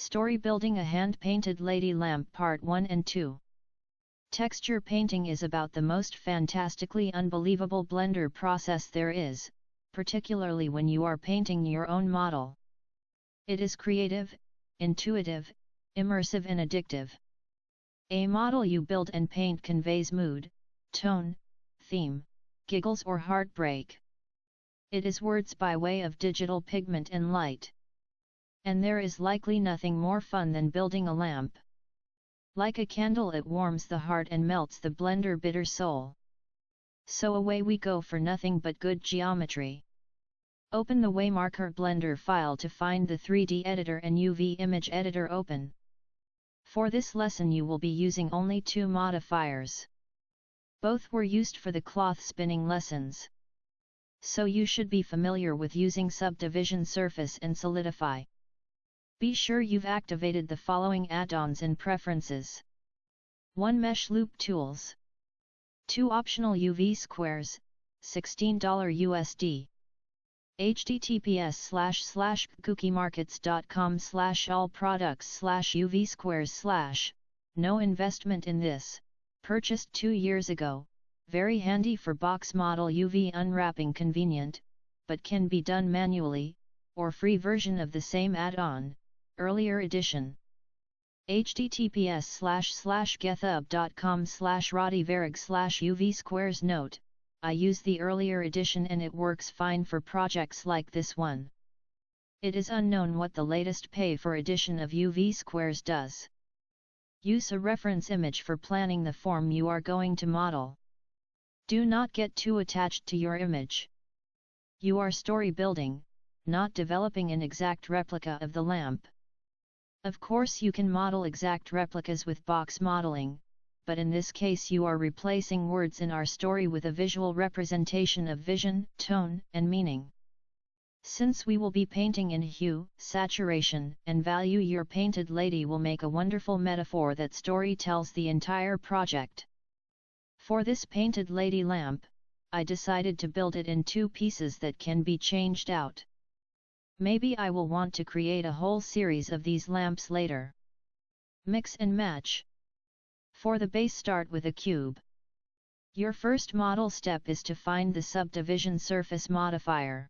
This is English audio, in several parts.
Story Building a Hand-Painted Lady Lamp Part 1 and 2. Texture painting is about the most fantastically unbelievable blender process there is, particularly when you are painting your own model. It is creative, intuitive, immersive and addictive. A model you build and paint conveys mood, tone, theme, giggles or heartbreak. It is words by way of digital pigment and light. And there is likely nothing more fun than building a lamp. Like a candle, it warms the heart and melts the blender bitter soul. So away we go for nothing but good geometry. Open the Waymarker Blender file to find the 3D editor and UV image editor open. For this lesson you will be using only two modifiers. Both were used for the cloth spinning lessons. So you should be familiar with using Subdivision Surface and Solidify. Be sure you've activated the following add-ons and preferences. 1 Mesh Loop Tools. 2 Optional UV Squares, $16 USD. https://cookiemarkets.com/allproducts/UV-squares/ No investment in this, purchased 2 years ago, very handy for box model UV unwrapping, convenient, but can be done manually, or free version of the same add-on, earlier edition. https://gethub.com/roddyvarig/UV-squares Note: I use the earlier edition and it works fine for projects like this one. It is unknown what the latest pay-for edition of UV-squares does. Use a reference image for planning the form you are going to model. Do not get too attached to your image. You are story building, not developing an exact replica of the lamp. Of course you can model exact replicas with box modeling, but in this case you are replacing words in our story with a visual representation of vision, tone, and meaning. Since we will be painting in hue, saturation, and value, your painted lady will make a wonderful metaphor that story tells the entire project. For this painted lady lamp, I decided to build it in 2 pieces that can be changed out. Maybe I will want to create a whole series of these lamps later. Mix and match. For the base, start with a cube. Your first model step is to find the subdivision surface modifier.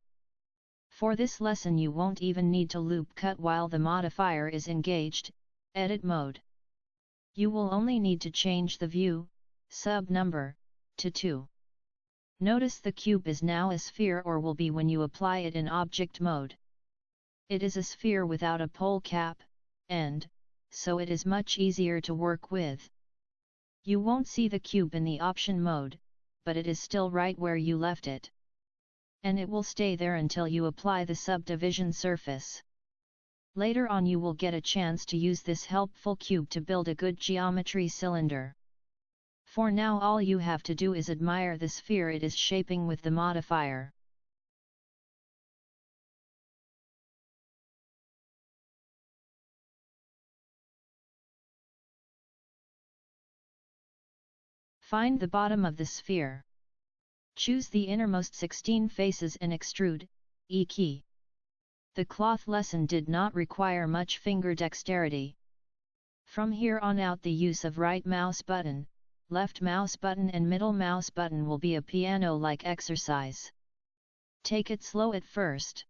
For this lesson you won't even need to loop cut while the modifier is engaged, edit mode. You will only need to change the view, sub number, to 2. Notice the cube is now a sphere, or will be when you apply it in object mode. It is a sphere without a pole cap, and, so it is much easier to work with. You won't see the cube in the option mode, but it is still right where you left it. And it will stay there until you apply the subdivision surface. Later on you will get a chance to use this helpful cube to build a good geometry cylinder. For now all you have to do is admire the sphere it is shaping with the modifier. Find the bottom of the sphere. Choose the innermost 16 faces and extrude, E key. The cloth lesson did not require much finger dexterity. From here on out the use of right mouse button, left mouse button and middle mouse button will be a piano-like exercise. Take it slow at first.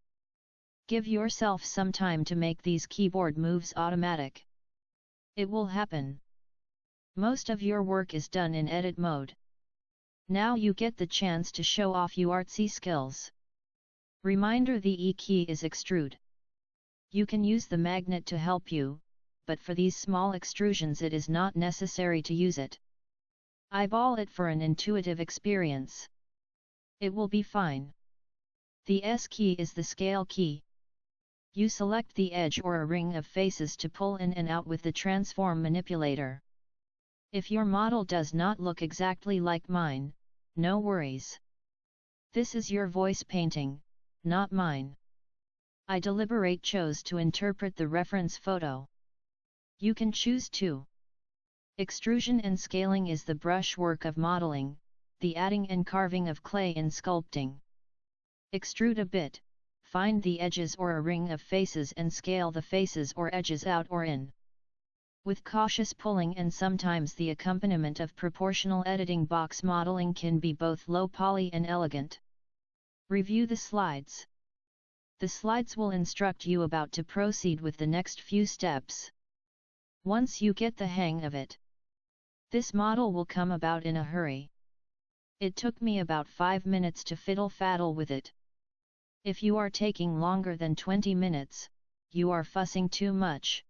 Give yourself some time to make these keyboard moves automatic. It will happen. Most of your work is done in edit mode. Now you get the chance to show off your artsy skills. Reminder: the E key is extrude. You can use the magnet to help you, but for these small extrusions it is not necessary to use it. Eyeball it for an intuitive experience. It will be fine. The S key is the scale key. You select the edge or a ring of faces to pull in and out with the transform manipulator. If your model does not look exactly like mine, no worries. This is your voice painting, not mine. I deliberately chose to interpret the reference photo. You can choose to. Extrusion and scaling is the brushwork of modeling, the adding and carving of clay in sculpting. Extrude a bit, find the edges or a ring of faces and scale the faces or edges out or in. With cautious pulling and sometimes the accompaniment of proportional editing, box modeling can be both low poly and elegant. Review the slides. The slides will instruct you about to proceed with the next few steps. Once you get the hang of it, this model will come about in a hurry. It took me about 5 minutes to fiddle-faddle with it. If you are taking longer than 20 minutes, you are fussing too much.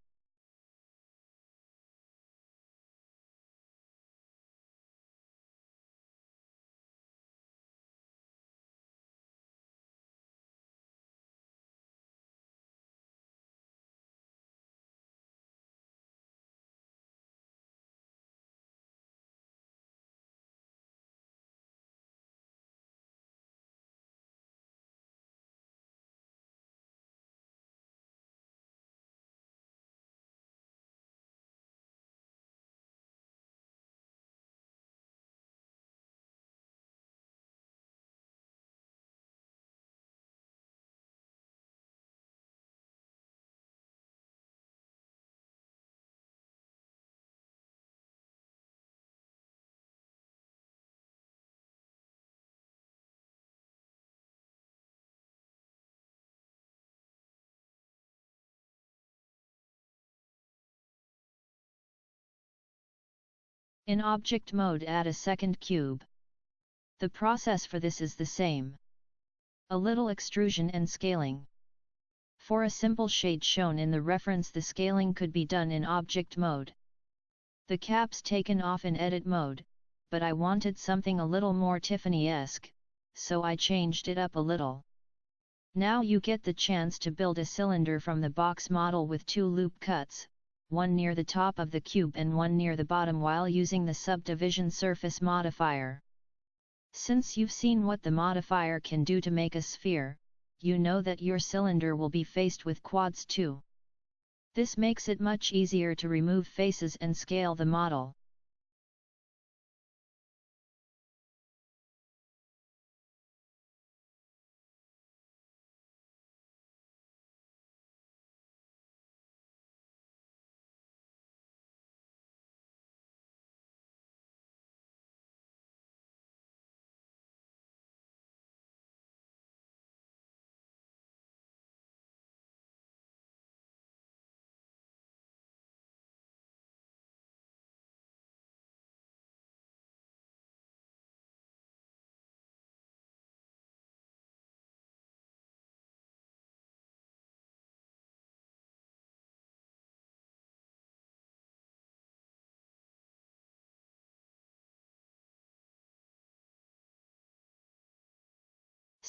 In object mode, add a second cube. The process for this is the same. A little extrusion and scaling. For a simple shade shown in the reference, the scaling could be done in object mode. The caps taken off in edit mode, but I wanted something a little more Tiffany-esque, so I changed it up a little. Now you get the chance to build a cylinder from the box model with 2 loop cuts, one near the top of the cube and one near the bottom, while using the subdivision surface modifier. Since you've seen what the modifier can do to make a sphere, you know that your cylinder will be faced with quads too. This makes it much easier to remove faces and scale the model.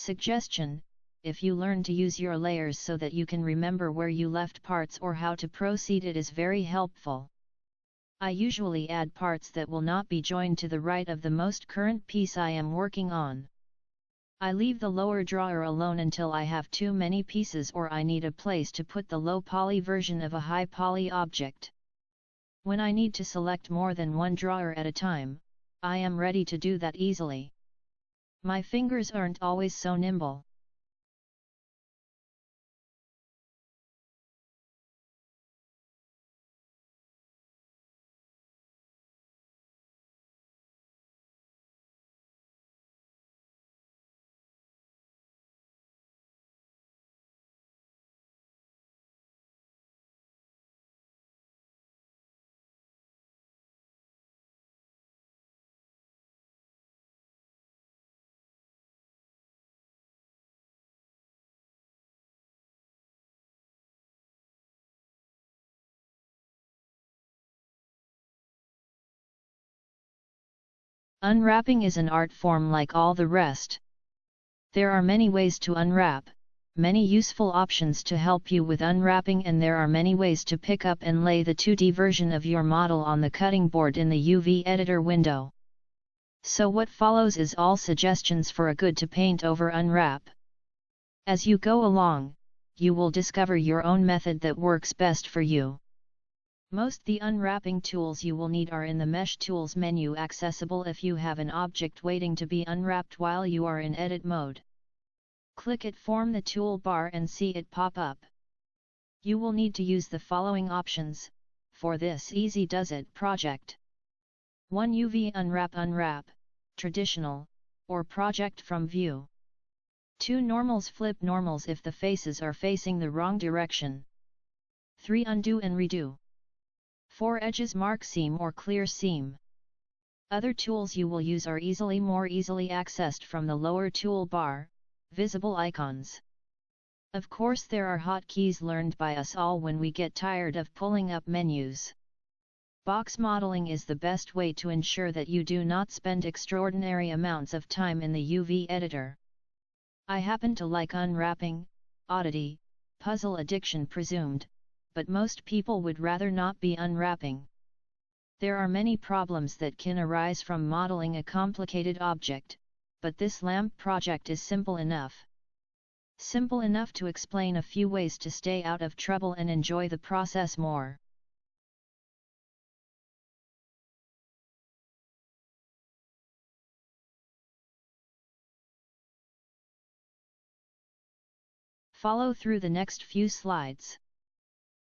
Suggestion: if you learn to use your layers so that you can remember where you left parts or how to proceed, it is very helpful. I usually add parts that will not be joined to the right of the most current piece I am working on. I leave the lower drawer alone until I have too many pieces or I need a place to put the low poly version of a high poly object. When I need to select more than one drawer at a time, I am ready to do that easily. My fingers aren't always so nimble. Unwrapping is an art form like all the rest. There are many ways to unwrap, many useful options to help you with unwrapping, and there are many ways to pick up and lay the 2D version of your model on the cutting board in the UV editor window. So what follows is all suggestions for a good to paint over unwrap. As you go along, you will discover your own method that works best for you. Most the unwrapping tools you will need are in the Mesh Tools menu, accessible if you have an object waiting to be unwrapped while you are in edit mode. Click it form the toolbar and see it pop up. You will need to use the following options for this easy does it project. 1. UV unwrap, traditional, or project from view. 2. Normals flip normals if the faces are facing the wrong direction. 3. Undo and redo. 4. Edges mark seam or clear seam. Other tools you will use are more easily accessed from the lower toolbar, visible icons. Of course there are hotkeys learned by us all when we get tired of pulling up menus. Box modeling is the best way to ensure that you do not spend extraordinary amounts of time in the UV editor. I happen to like unwrapping, oddity, puzzle addiction presumed, but most people would rather not be unwrapping. There are many problems that can arise from modeling a complicated object, but this lamp project is simple enough. Simple enough to explain a few ways to stay out of trouble and enjoy the process more. Follow through the next few slides.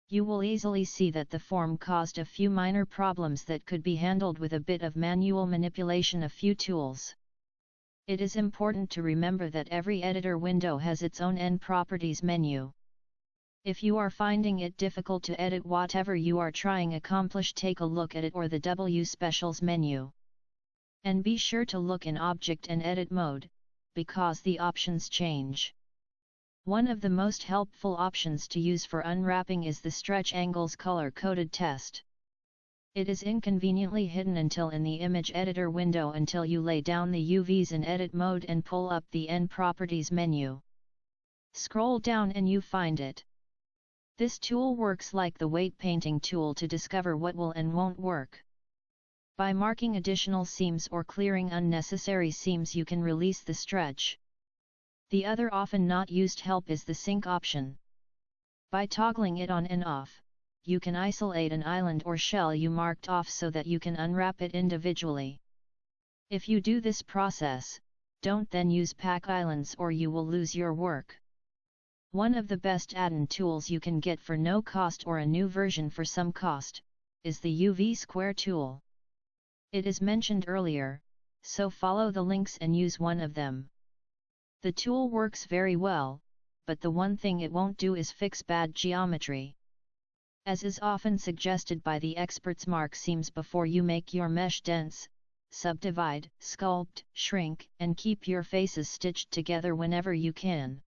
You will easily see that the form caused a few minor problems that could be handled with a bit of manual manipulation of few tools. It is important to remember that every editor window has its own End Properties menu. If you are finding it difficult to edit whatever you are trying to accomplish, take a look at it or the W Specials menu. And be sure to look in Object and Edit mode, because the options change. One of the most helpful options to use for unwrapping is the Stretch Angles color-coded test. It is inconveniently hidden until in the image editor window until you lay down the UVs in edit mode and pull up the End Properties menu. Scroll down and you find it. This tool works like the weight painting tool to discover what will and won't work. By marking additional seams or clearing unnecessary seams, you can release the stretch. The other often not used help is the sync option. By toggling it on and off, you can isolate an island or shell you marked off so that you can unwrap it individually. If you do this process, don't then use pack islands or you will lose your work. One of the best add-in tools you can get for no cost or a new version for some cost, is the UV Square tool. It is mentioned earlier, so follow the links and use one of them. The tool works very well, but the one thing it won't do is fix bad geometry. As is often suggested by the experts, mark seams before you make your mesh dense, subdivide, sculpt, shrink, and keep your faces stitched together whenever you can.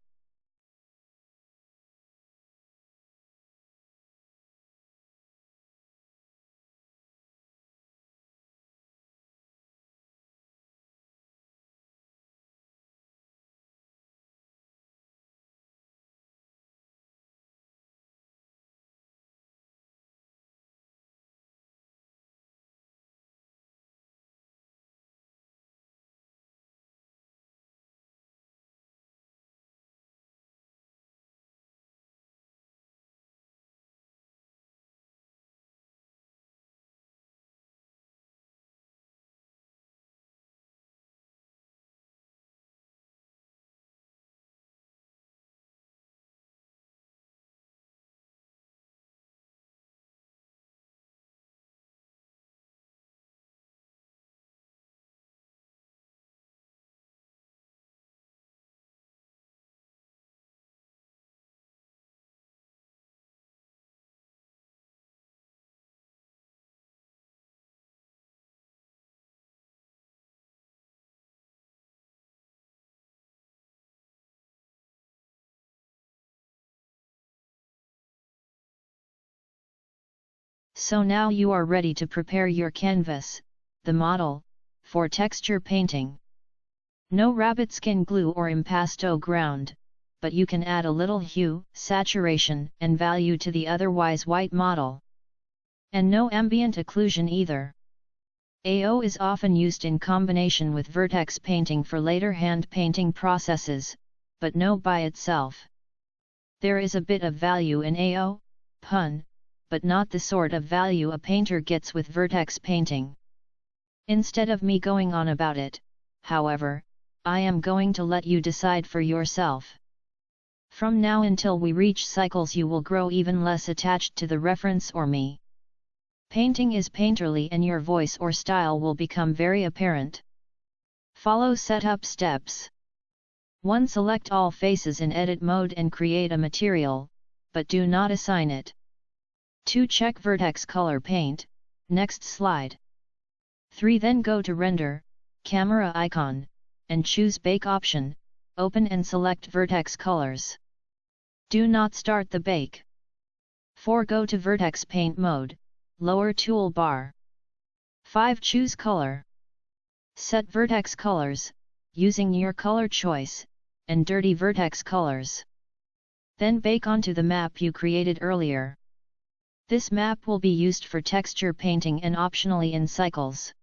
So now you are ready to prepare your canvas, the model, for texture painting. No rabbit skin glue or impasto ground, but you can add a little hue, saturation, and value to the otherwise white model. And no ambient occlusion either. AO is often used in combination with vertex painting for later hand painting processes, but no by itself. There is a bit of value in AO, pun, but not the sort of value a painter gets with vertex painting. Instead of me going on about it, however, I am going to let you decide for yourself. From now until we reach cycles you will grow even less attached to the reference or me. Painting is painterly and your voice or style will become very apparent. Follow setup steps. 1. Select all faces in edit mode and create a material, but do not assign it. 2. Check vertex color paint, next slide. 3. Then go to render, camera icon, and choose bake option, open and select vertex colors. Do not start the bake. 4. Go to vertex paint mode, lower toolbar. 5. Choose color. Set vertex colors, using your color choice, and dirty vertex colors. Then bake onto the map you created earlier. This map will be used for texture painting and optionally in cycles.